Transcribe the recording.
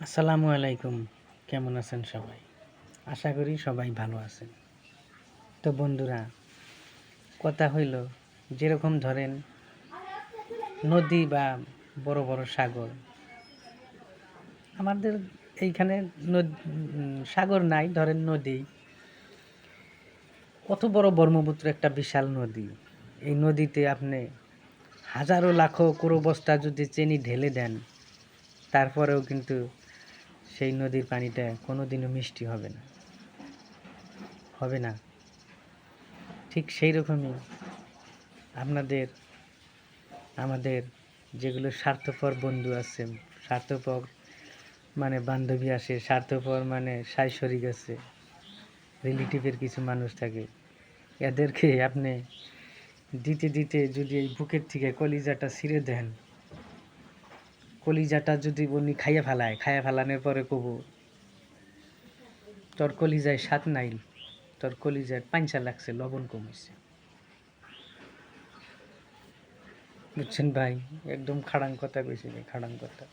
আসসালামু আলাইকুম। কেমন আছেন সবাই? আশা করি সবাই ভালো আছেন। তো বন্ধুরা, কথা হইল যেরকম ধরেন নদী বা বড় বড় সাগর, আমাদের এইখানে সাগর নাই, ধরেন নদী। কত বড় ব্রহ্মপুত্র, একটা বিশাল নদী। এই নদীতে আপনি হাজারো লাখো কোড়ো বস্তা যদি চিনি ঢেলে দেন, তারপরেও কিন্তু সেই নদীর পানিটা কোনোদিনও মিষ্টি হবে না, হবে না। ঠিক সেই রকমই আপনাদের আমাদের যেগুলো স্বার্থপর বন্ধু আছে, স্বার্থপর মানে বান্ধবী আসে, স্বার্থপর মানে শাশুড়ি আছে, রিলেটিভের কিছু মানুষ থাকে, এদেরকে আপনি দিতে দিতে যদি এই বুকের থেকে কলিজাটা ছিঁড়ে দেন, কলিজাটা যদি উনি খাইয়ে ফেলানোর পরে কব, তোর কলিজায় স্বাদ নাই, তোর কলিজায় পাঞ্চা লাগছে, লবণ কমেছে। বুঝছেন ভাই? একদম খাড়াং কথা কইছি, খাড়াং কথা।